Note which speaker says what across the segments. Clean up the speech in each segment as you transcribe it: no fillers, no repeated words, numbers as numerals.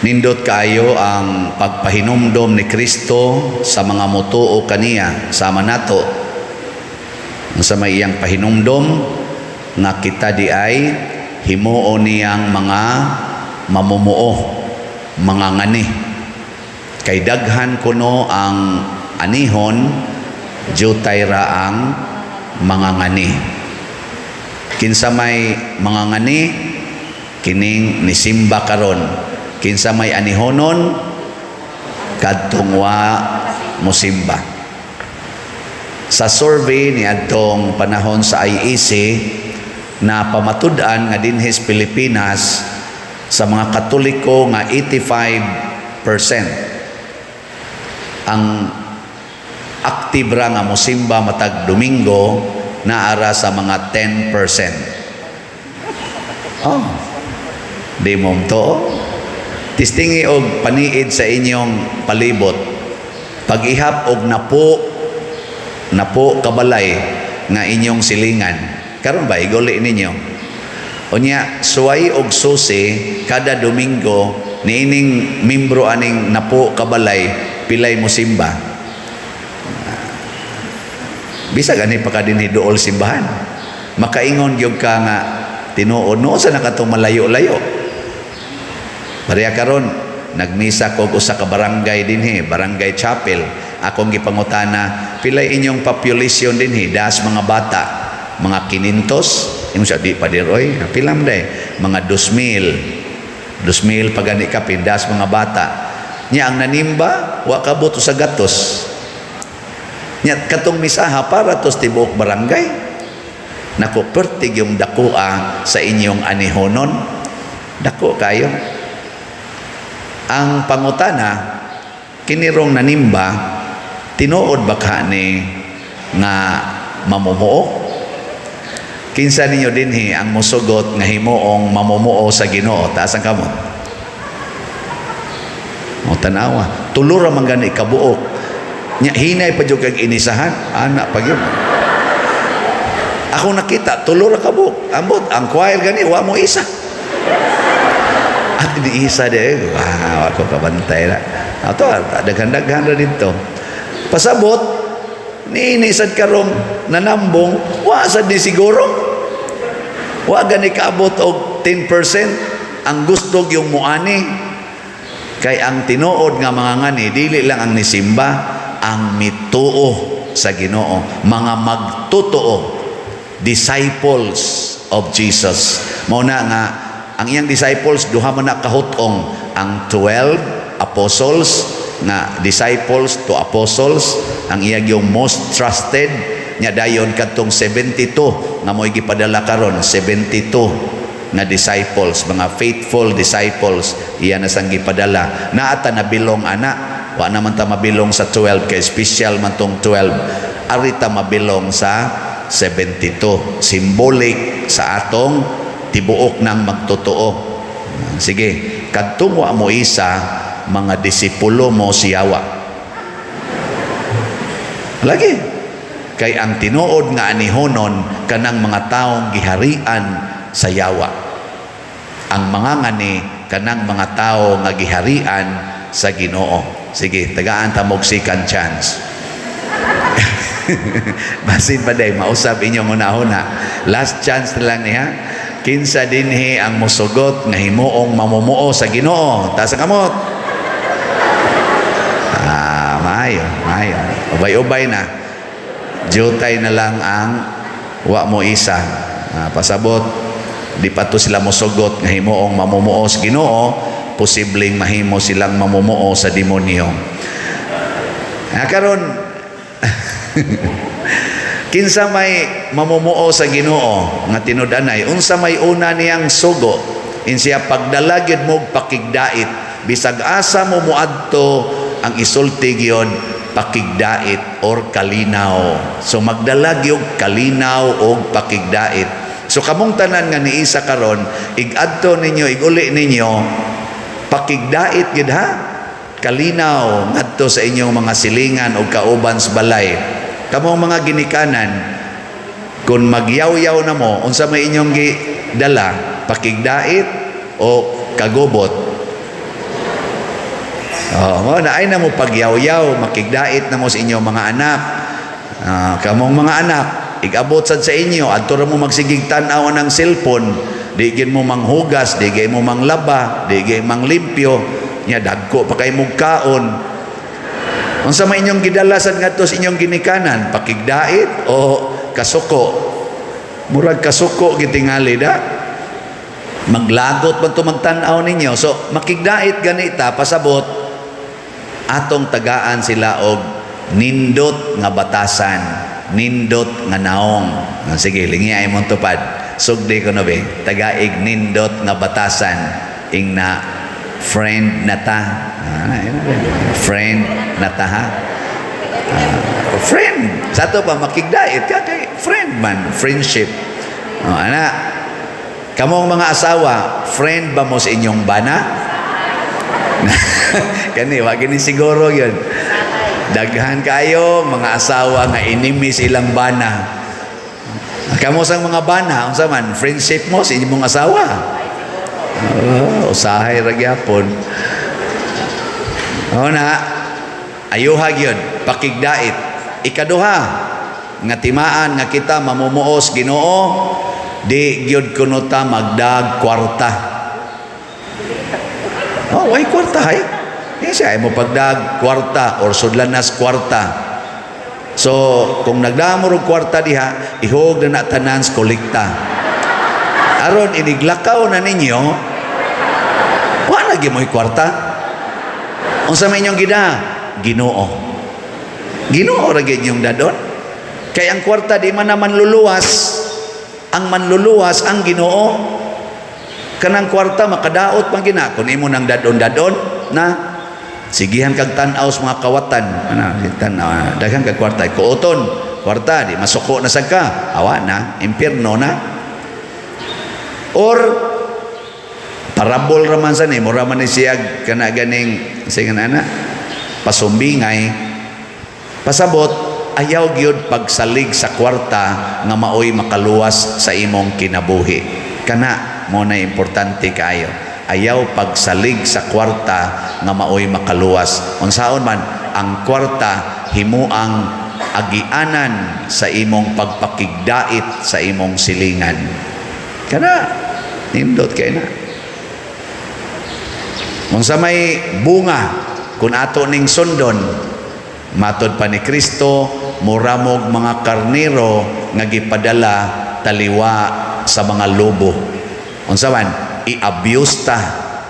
Speaker 1: Nindot kaayo ang pagpahinumdom ni Kristo sa mga mutuo kaniya sama nato. Sa may iyang pahinumdom nga kita di ay himuo niyang mga mamumuo, mga ngani. Kay daghan kuno ang anihon, jutay ra ang mga ngani. Kinsa may mga ngani, kining nisimba karon. Kinsa may anihonon, kadtong wa musimba. Sa survey ni adtong panahon sa IEC, na pamatud-an nga dinhis Pilipinas, sa mga Katoliko nga 85% ang aktibe ra nga musimba matag Domingo, naara sa mga 10%. Oh, di mo to. Tistingi og paniid sa inyong palibot. Pag-ihap og napo kabalay nga inyong silingan. Karon ba iguli ninyo? Unya suway og susi kada Domingo niining membro aning napo kabalay pilay mo simba. Bisa gani pa kadinhi duol simbahan. Makaingon gyud ka nga tinuod no sa nakatong malayo-layo. Pareha karon nagmisa ko sa ka barangay dinhi, barangay chapel. Akong gipangutana, pilay inyong population dinhi, das mga bata, mga 500, imo sa di pa diroy, pilam day, mga 2,000 pagani ka pindas mga bata. Nya ang nanimba wa kabot sa gatos. Nya katong misaha para tos tibuok barangay. Nako pertig yung dakua sa inyong anihonon. Dako kayo. Ang pangutana, kinirong nanimba, tinuod ba ka ni nga mamumuo? Kinsa ninyo dinhi ang musugot nga himuong mamumuo sa Ginoo? Taas ang kamot. O tanawa, tulura man gani kabuok. Nya hinay pa jud kag inisahan, ana pa gyud. Ako nakita tulura kabuok. Ambot ang choir gani wa mo isa. At iniisa de, wow, ako kabantay na. Ato, daghan-daghan na dito. Pasabot, niinisad karong nanambong, wa sa di siguro. Wa gani kaabot og 10%. Ang gusto yung muani. Kay ang tinuod nga mga ngani, dili lang ang nisimba, ang mituo sa Ginoo. Mga magtutuo, disciples of Jesus. Mauna nga, ang iyang disciples duha man na kahutong, ang 12 apostles na disciples to apostles, ang iyang yung most trusted nya dayon kadtong 72 nga mo'y gipadala karon, 72 na disciples, mga faithful disciples, iya na sang gipadala. Naata na bilong ana, wa naman ta mabilong sa 12 kay special man tong 12. Arita mabilong sa 72, symbolic sa atong tibuok ng magtotoo. Sige, kadtong wa mo isa, mga disipulo mo siyawa. Lagi. Kay ang tinuod nga anihonon kanang mga taong giharian sa yawa. Ang mga ngani kanang mga tao nga giharian sa Ginoo. Sige, tagaan ta mog second chance. Basin pa day, mausap inyong una-una. Last chance na lang niya. Kinsa dinhi ang musugot nga himuong mamumuo sa Ginoo? Taas ang kamot. Maayo. Ubay-ubay na. Jutay na lang ang wa mo isa. Pasabot, di pa to sila musugot nga himuong mamumuo sa Ginoo, posibleng mahimo silang mamumuo sa demonyo. Karon kinsa may mamumuo sa Ginoo nga tinud-anay, unsa may una niyang sugo, insiya pagdalagid mo pakigdait, bisag asa mo muadto ang isulti gyud pakigdait or kalinaw. So magdalag yung kalinaw o pakigdait. So kamong tanan nga niisa karon, igadto ninyo, iguli ninyo pakigdait gid ha, kalinaw ngadto sa inyong mga silingan o kauban sa balay. Kamong mga ginikanan, kung magyaw-yaw na mo, unsa may inyong dala, pakigdait o kagubot? mo na ay na mo pagyaw-yaw, makigdait na mo sa inyo mga anak. Kamong mga anak, igabot sad sa inyo, adto ra mo magsigig tan-aw ng cellphone, di gid mo manghugas, di gid mo manglaba, di gid manglimpyo, nya dagko pa kay mugkaon. Unsa may inyong gidalasan ngadto sa inyong ginikanan, pakigdait o kasuko? Murag kasuko gitingali da. Maglagot man to magtan-aw ninyo. So makigdait ganita pasabot atong tagaan sila og nindot nga batasan, nindot nga naong. Sige, lingi ay mong tupad. Sugdi ko no be, tagaig nindot nga batasan, ing na friend na ta. Friend na ta ha. Friend. Sa to pa makigdait ka kay friend man, friendship. Ana, kamong mga asawa, friend ba mo sa inyong bana? Kani, wag ni siguro yun. Daghan kayo, mga asawa nga inimi silang bana. Kamo sang mga bana, unsa man, friendship mo sa inyong asawa? Usahay ra gyapon. Na, ayuhag yun, pakigdait. Ikaduha, nga timaan nga kita mamumuos Ginoo, di gyud kuno ta magdag kwarta. Way kwarta hay. Siya mo pagdag kwarta or sudlanas kwarta. So, kung nagdamo og kwarta diha, ihog na tanan sa kolekta. Aron iniglakaw na ninyo, wa na gimoy kwarta. Unsa may inyong gida? Ginoo. Ginoo ra gyud inyong dadon. Kay ang kwarta di man naman luluwas. Ang manluluwas ang Ginoo. Kanang kwarta makadaot man gina kun imo nang dadon-dadon na sigihan kag tan-aw sa mga kawatan. Tan-aw daghan kag kwarta kuoton. Kwarta di masuko na sad ka. Awa na, impierno na. Or parabol raman sa ni mura man ni siyag kana ganing singan ana pasumbingay. Pasabot ayaw gyud pagsalig sa kwarta nga maoy makaluwas sa imong kinabuhi. Kana mo na importante kayo. Ayaw pagsalig sa kwarta nga maoy makaluwas. Unsaon man ang kwarta himuang agianan sa imong pagpakigdait sa imong silingan. Kana nindot kay na. Unsa may bunga kun ato ning sundon, matod pa ni Kristo, muramog mga karnero nga gipadala taliwa sa mga lobo. Unsa man, i-abuse ta,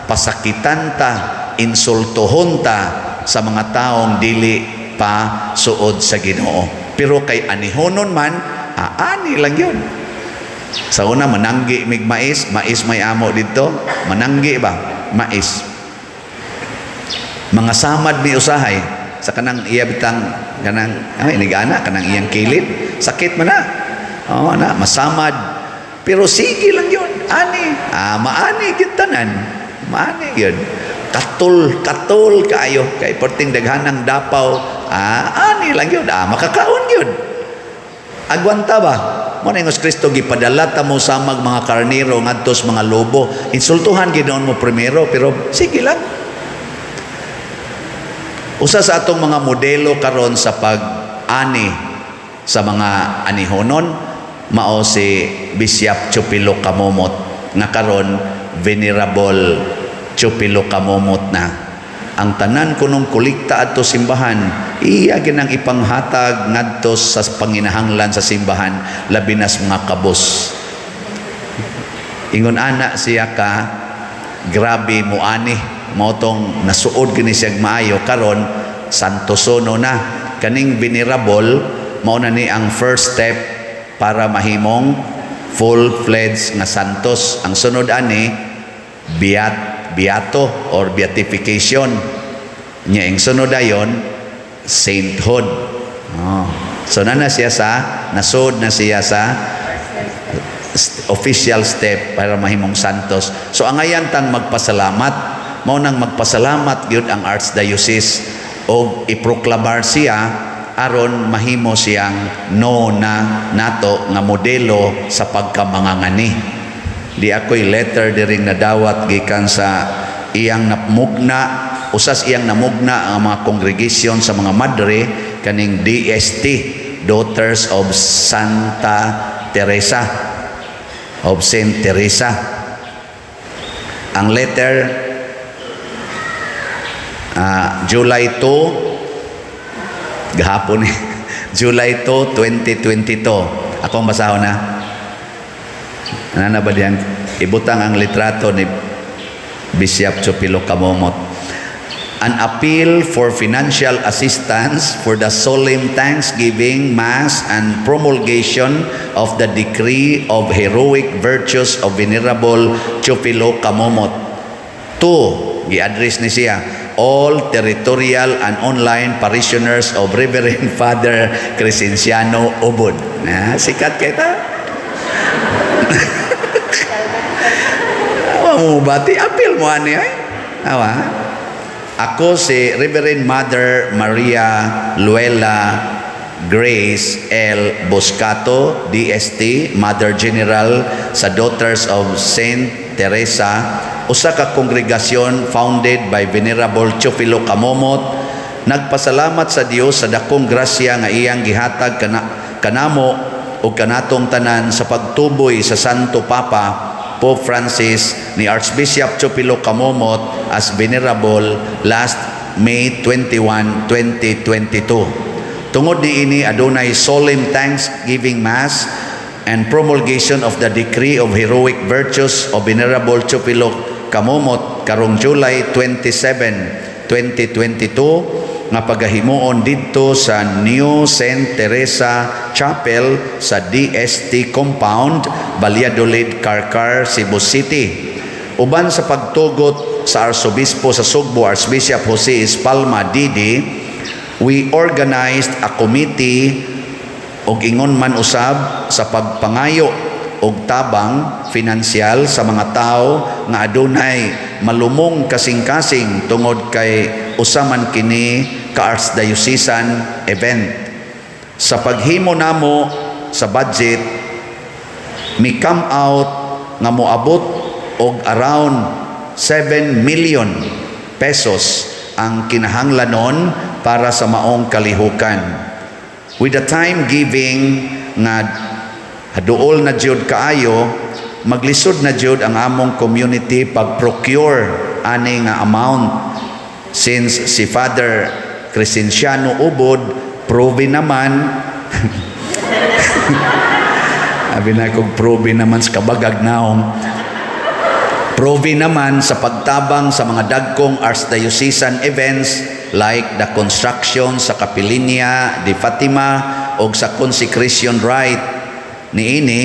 Speaker 1: pasakitan ta, insultohon ta sa mga taong dili pa suod sa Ginoo. Pero kay anihonon man, ani lang yun. Sa una, mananggi mig mais may amo dito, mananggi ba? Mais. Mga samad ni usahay, sa kanang iya bitang kanang inigana kanang iyang kilid sakit man na na masamad pero sige lang yun maani gyud tanan maani gyud katul kaayo kay perting daghanang dapaw ani lang yun makakaon yun agwanta ba mo na ingos Kristo gipadala ta mo samag mga karnero ngadto sa mga lobo insultuhan ginoon mo primero pero sige lang. Usa sa atong mga modelo karon sa pag-ani sa mga anihonon mao si Bishop Chupilo Kamomot nga karon Venerable Chupilo Kamomot na. Ang tanan kunong kolekta adto simbahan iya ginang ipanghatag ngadto sa panginahanglan sa simbahan labi na sa mga kabos. Ingon ana siya ka grabe muani motong nasuod gini siyag maayo karon santosono na kaning venerable mao na ni ang first step para mahimong full-fledged nga santos. Ang sunod ani beato or beatification nya ang sunod ayon sainthood. So na siya sa nasud na siya sa official step para mahimong santos. So ang ayan tang magpasalamat mao nang magpasalamat gyud ang Archdiocese og iproklamar siya aron mahimo siyang nato nga modelo sa pagkamangangani. Di ako'y letter diring nadawat gikan sa iyang napmugna usas iyang namugna ang mga congregation sa mga madre kaning DST, Daughters of Santa Teresa, of Saint Teresa. Ang letter, July 2, gahapon July 2, 2022. Akong basahon na. Ano na ba diyan? Ibutang ang litrato ni Bishop Chupilo Camomot. An appeal for financial assistance for the solemn Thanksgiving Mass and promulgation of the decree of heroic virtues of Venerable Chupilo Camomot. 2, gi-address ni siya, all territorial and online parishioners of Reverend Father Crescenciano Ubod. Sikat kita. Bati appeal mo ani ay. Awa. Ako si Reverend Mother Maria Luella Grace L. Boscato, DST, Mother General sa Daughters of Saint Teresa, usa ka kongregasyon founded by Venerable Chupilo Camomot. Nagpasalamat sa Dios sa dakong grasya nga iyang gihatag kanamo o kanatong tanan sa pagtuboy sa Santo Papa Pope Francis ni Archbishop Chupilo Camomot as Venerable last May 21, 2022. Tungod niini adunay solemn Thanksgiving Mass and promulgation of the decree of heroic virtues of Venerable Chupilo Camomot karong July 27, 2022 nga pagahimuon didto sa New Saint Teresa Chapel sa DST Compound, Valladolid, Carcar, Cebu City. Uban sa pagtugot sa Arsobispo sa Sugbo, Archbishop Jose Espalma Didi, we organized a committee og ingon man usab sa pagpangayo og tabang finansyal sa mga tao nga adunay malumong kasing-kasing tungod kay usaman kini ka archdiocesan event. Sa paghimo namo sa budget, mi come out nga moabot og around 7 million pesos ang kinahanglanon para sa maong kalihukan. With the time giving nga haduol na jud kaayo, maglisod na jud ang among community pag-procure ani nga amount. Since si Father Crescenciano Ubod proven naman abi na kong proven naman sa kabagag naong proven naman sa pagtabang sa mga dagkong archdiocesan events like the construction sa Capilinia de Fatima o sa consecration rite niini,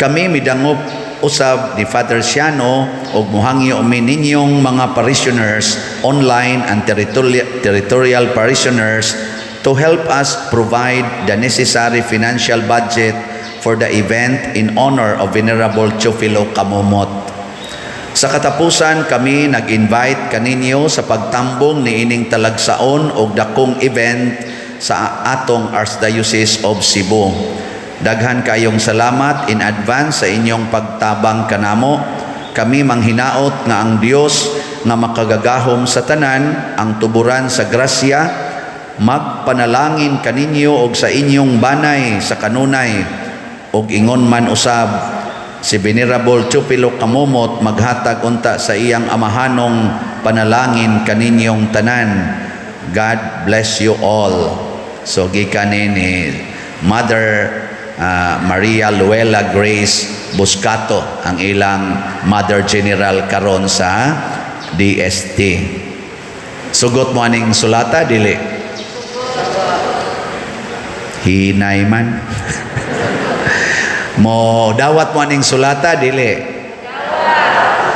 Speaker 1: kami midangop usab ni Father Ciano o muhangyo ninyong mga parishioners, online and territorial parishioners to help us provide the necessary financial budget for the event in honor of Venerable Chupilo Camomot. Sa katapusan, kami nag-invite kaninyo sa pagtambong ni ining talagsaon o dakong event sa atong Archdiocese of Cebu. Daghan kayong salamat in advance sa inyong pagtabang kanamo. Kami manghinaot nga ang Dios nga makagagahom sa tanan ang tuburan sa grasya, magpanalangin kaninyo og sa inyong banay sa kanunay, og ingon man usab si Venerable Chupilo Camomot maghatag unta sa iyang amahanong panalangin kaninyong tanan. God bless you all. So gikanin ni Mother Maria Luella Grace Boscato ang ilang Mother General karon sa DST. Sugot mo aning sulata dili? Hinay man. Mo dawat mo aning sulata dili?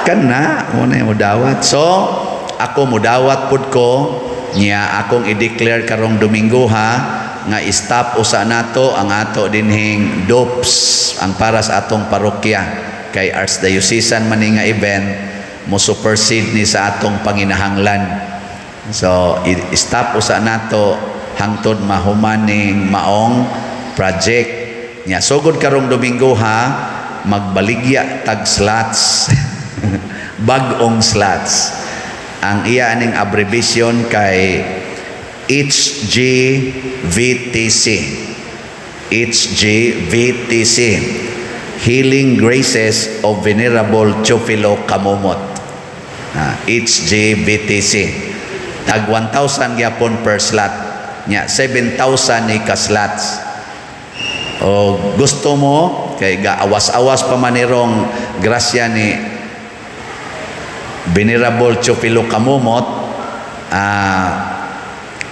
Speaker 1: Kana mo na mo dawat. So ako mo dawat pud ko niya akong i-declare karong Domingo ha nga stop usa nato ang ato dinhing DOPS ang para sa atong parokya kay archdiocesan man nga event mo supersede ni sa atong panginahanglan. So stop usa nato hangtod mahuman ning maong project nya. Sugod karong Domingo ha magbaligya tag slots bag-ong slots Ang iya aning abbreviation kay HGVTC. HGVTC. Healing Graces of Venerable Teofilo Kamumot. HGVTC. Tag 1,000 gyapon per slot. Nya 7,000 ni ka slots. O gusto mo kay gaawas-awas pa manirong grasya ni Venerable Teofilo Kamumot,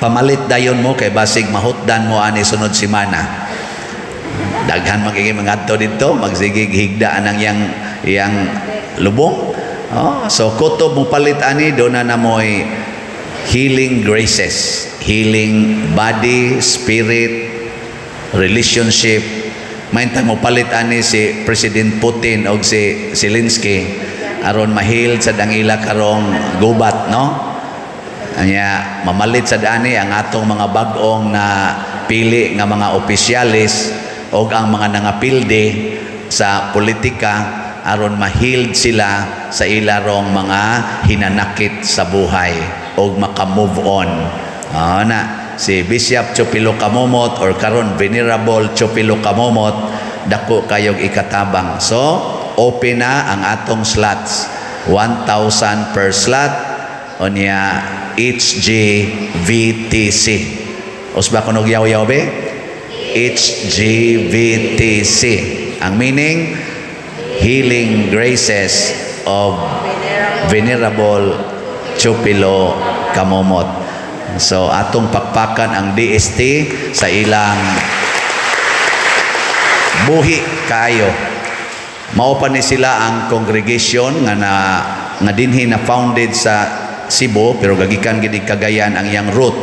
Speaker 1: pamalit dayon mo kay basig mahutdan mo ani sunod semana. Daghan magiging mangadto dito, magsigig higdaan ang iyang lubong. So kutob mo palit ani do na namoy healing graces, healing body, spirit, relationship. Maintang mo palit ani si President Putin o si Zelensky aron mahil sa dangila karong gubat, no? Anya mamalit sa dani ang atong mga bag-ong na pili nga mga opisyalis o ang mga nangapilde sa politika aron mahil sila sa ilarong mga hinanakit sa buhay o maka-move on. Na si Bishop Teofilo Kamumot or karon Venerable Teofilo Kamumot dako kayog ikatabang. So open na ang atong slots. 1,000 per slot onya HGVTC. Usba kunog yaw-yaw be? HGVTC. Ang meaning, Healing Graces of Venerable Teofilo Kamumot. So atong pakpakan ang DST sa ilang buhi kayo. Mao pa ni sila ang congregation nga dinhi na founded sa Cebu pero gagikan gid Cagayan ang iyang root.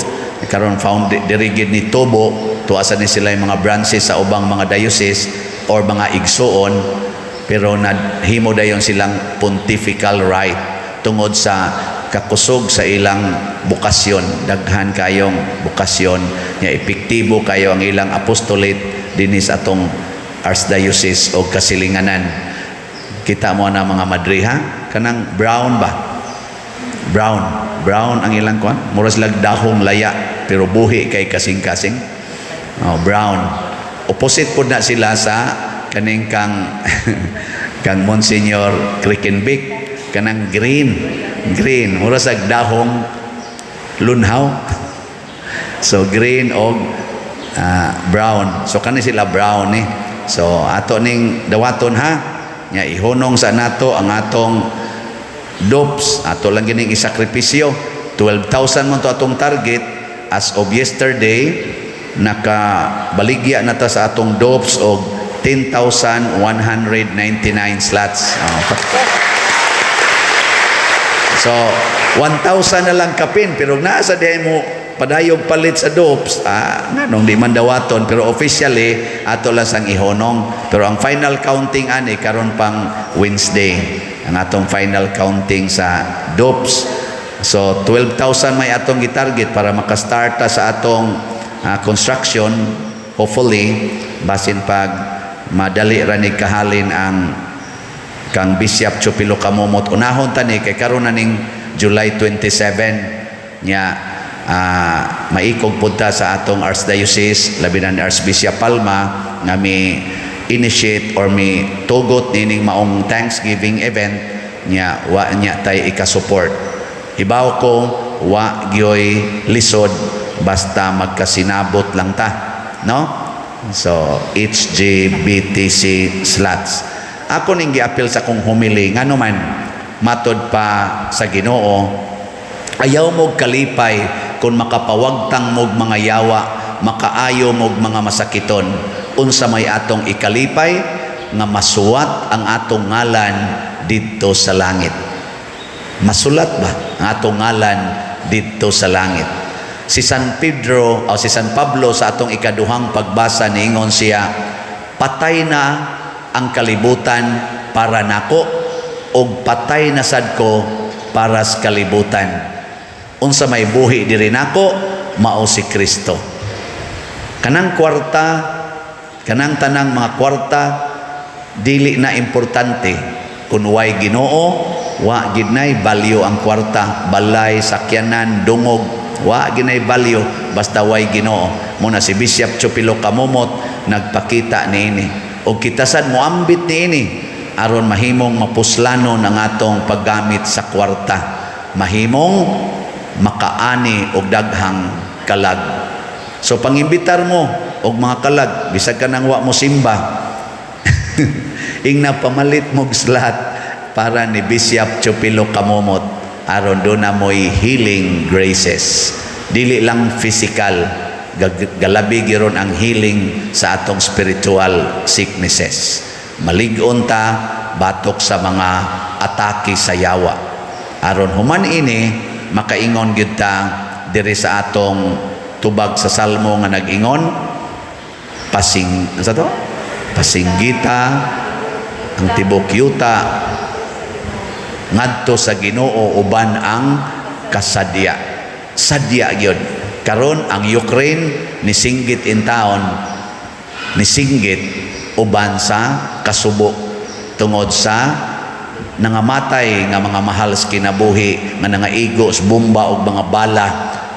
Speaker 1: Karon founded diri gid ni Tobo, tuasa ni sila yung mga branches sa ubang mga diocese or mga igsoon, pero nahimo dayon silang pontifical right tungod sa kakusog sa ilang bukasyon. Daghan kayong bukasyon nga epektibo kayo ang ilang apostolate dinis atong archdiocese o kasilinganan. Kita mo na mga madriha kanang brown ba? Brown ang ilang kwan. Mura sila dahong laya pero buhi kay kasing-kasing. Brown. Opposite po na sila sa kaning kang Monsignor Crikenbeck, kanang green. Mura sa dahong lunhaw. So green o brown. So kani sila brown eh. So ato ning dawaton ha. Nya ihunong sa nato ang atong dopes, ato lang gining isakripisyo. 12,000 man to atong target. As of yesterday, nakabaligya na ta sa atong dopes og 10,199 slots. So 1,000 na lang kapin pero nasa diay mo padayog palit sa dopes nganong di man dawaton pero officially ato lang sang ihonong, pero ang final counting ani karon pang Wednesday ang atong final counting sa dopes. So 12,000 may atong gitarget para makastart sa atong construction, hopefully basin pag madali ra ni kahalin ang kang Bishop Teofilo Kamumot. Unahon tani kay karon na ning July 27 nya maikog punta sa atong archdiocese labi na ni Archbishop Palma nga mi initiate or mi tugot nining maong Thanksgiving event nya wa nya tay ika-support. Hibaw ko wa gyoy lisod basta magkasinabot lang ta, no? So HGBTC slots. Ako ning giapil sa kong humili ngano man matod pa sa Ginoo, ayaw mo kalipay kung makapawagtang mog mga yawa, makaayo mog mga masakiton. Unsa may atong ikalipay nga masuwat ang atong ngalan didto sa langit. Masulat ba ang atong ngalan didto sa langit? Si San Pedro o si San Pablo sa atong ikaduhang pagbasa niingon siya, patay na ang kalibutan para nako og patay na sad ko para sa kalibutan. Unsa may buhi diri nako mao si Kristo. Kanang kwarta, kanang tanang mga kwarta dili na importante kun way Ginoo wa gid nay balyo ang kwarta, balay, sakyanan, dungog, wa gid nay balyo basta way Ginoo. Muna si Bishop Chupilo Kamumot nagpakita niini. O kita sad moambit niini aron mahimong mapuslano ng atong paggamit sa kwarta. Mahimong makaani og daghang kalag. So pangimbitar mo og mga kalag bisag ka nang wa mo simba. Ingna pamalit mo slot para ni Bishop Chupilo Kamumot aron do na mo'y healing graces. Dili lang physical, galabi giron ang healing sa atong spiritual sicknesses. Malig-on ta batok sa mga atake sa yawa. Aron human ini makaingon gyud ta diri sa atong tubag sa salmo nga nag-ingon pasinggita ang tibok yuta ngadto sa Ginoo uban ang kasadya. Sadya gyud. Karon ang Ukraine nisinggit in town, nisinggit uban sa kasubo tungod sa nangamatay nga mga mahal sa kinabuhi nga nangaigo sa bomba og mga bala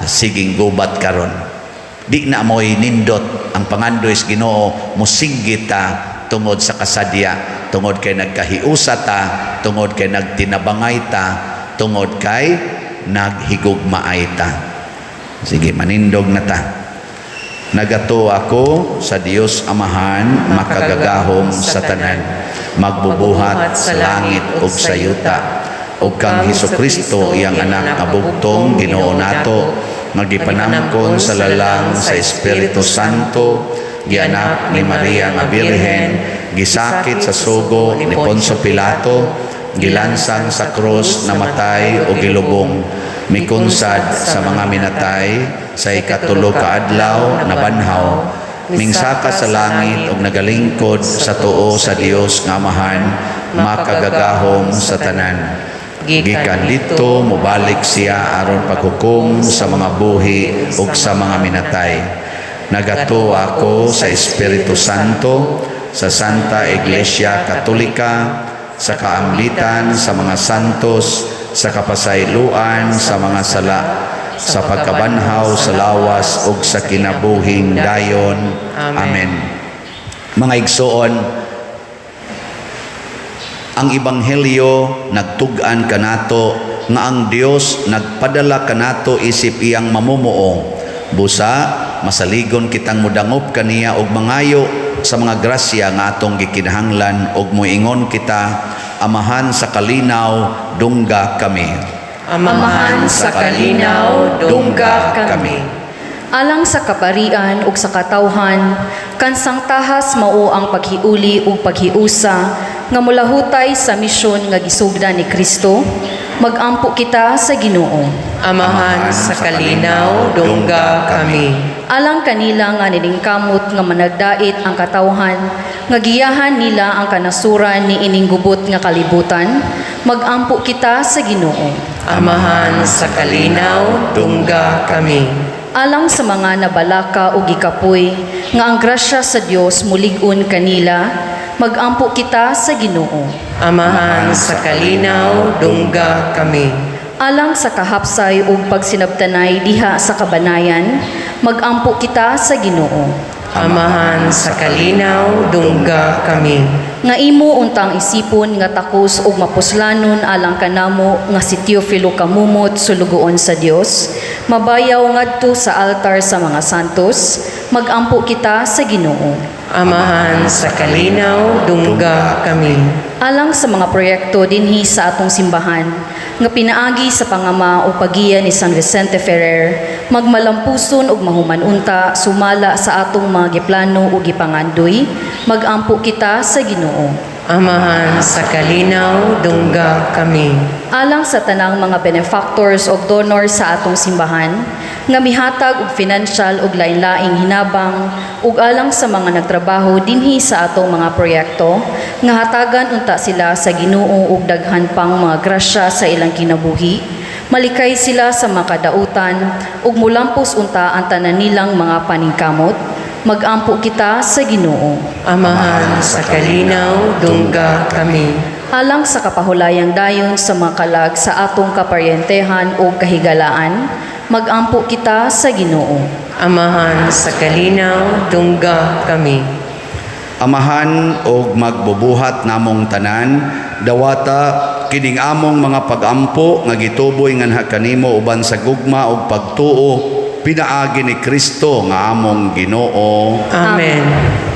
Speaker 1: siging gubat karon. Di na mo'y nindot ang pangandoy sa Ginoo musinggit ta tungod sa kasadya, tungod kay nagkahiusa ta, tungod kay nagtinabangay ta, tungod kay naghigugmaay ta. Sige, manindog na ta. Nagato ako sa Dios Amahan, makagagahom sa tanan, magbubuhat sa langit ug sa yuta, ug kang Hesukristo iyang anak nga bugtong Ginoo nato, magipanamkon sa lalang sa Espiritu Santo, gianak ni Maria nga Birhen, gisakit sa sugo ni Poncio Pilato, gilansang sa krus, namatay o gilubong, mikunsad sa mga minatay, sa ikatulo ka adlaw nabanhaw, mingsaka sa langit ug nagalingkod sa tuo sa Dios nga Amahan, makagagahom sa tanan. Gikan dito mobalik siya aron paghukom sa mga buhi ug sa mga minatay. Nagato ako sa Espiritu Santo, sa Santa Iglesia Katolika, sa kaamlitan sa mga santos, sa kapasayloan sa mga sala, sa pagkabanhaw sa lawas ug sa kinabuhing dayon. Amen. Mga igsoon, ang Ebanghelyo nagtug-an kanato nga ang Dios nagpadala kanato isip iyang mamumuo. Busa masaligon kitang mudangop kaniya og mangayo sa mga grasya nga atong gikinahanglan og moingon kita, Amahan sa kalinaw, dungga kami.
Speaker 2: Amahan sa kalinaw, dungga kami.
Speaker 3: Alang sa kaparian ug sa katawhan, kansang tahas mao ang paghiuli ug paghiusa nga mulahutay sa misyon nga gisugdan ni Kristo, magampo kita sa Ginoo.
Speaker 2: Amahan sa kalinaw, dungga kami.
Speaker 3: Alang kanila nga nilingkamot nga managdait ang katawhan, nga giyahan nila ang kanasuran ni ining gubot nga kalibutan, magampo kita sa Ginoo.
Speaker 2: Amahan sa kalinaw, dungga kami.
Speaker 3: Alang sa mga nabalaka o gikapoy, nga ang grasya sa Dios mulig-on kanila, magampo kita sa Ginoo.
Speaker 2: Amahan sa kalinaw, dungga kami.
Speaker 3: Alang sa kahapsay ug pagsinabtanay diha sa kabanayan, magampo kita sa Ginoo.
Speaker 2: Amahan sa kalinaw, dungga kami.
Speaker 3: Nga imo untang isipon nga takos ug mapuslanon alang kanamo nga si Teofilo Kamumot sulugoon sa Dios, mabayaw ngadto sa altar sa mga santos, magampo kita sa Ginoo.
Speaker 2: Amahan sa kalinaw, dungga kami.
Speaker 3: Alang sa mga proyekto dinhi sa atong simbahan, nga pinaagi sa pangama o pagiya ni San Vicente Ferrer, magmalampuson ug mahumanunta sumala sa atong mga giplano ug gipangandoy, magampo kita sa Ginoo.
Speaker 2: Amahan sa kalinaw, dungga kami.
Speaker 3: Alang sa tanang mga benefactors o donors sa atong simbahan, nga mihatag og financial ug lain-laing hinabang, ug alang sa mga nagtrabaho dinhi sa atong mga proyekto, nga hatagan unta sila sa Ginoo ug daghan pang mga grasya sa ilang kinabuhi, malikay sila sa makadautan ug mulampos unta ang tanan nilang mga paningkamot, magampo kita sa Ginoo.
Speaker 2: Amahan sa kalinaw, dungga kami.
Speaker 3: alang sa kapahulayang dayon sa mga kalag sa atong kaparyentehan o kahigalaan, magampo kita sa Ginoo.
Speaker 2: Amahan sa kalinaw, dungga kami.
Speaker 1: Amahan og magbubuhat namong tanan, dawata kining among mga pagampo nga gituboy nganha kanimo uban sa gugma ug pagtuo pinaagi ni Kristo nga among Ginoo.
Speaker 2: Amen.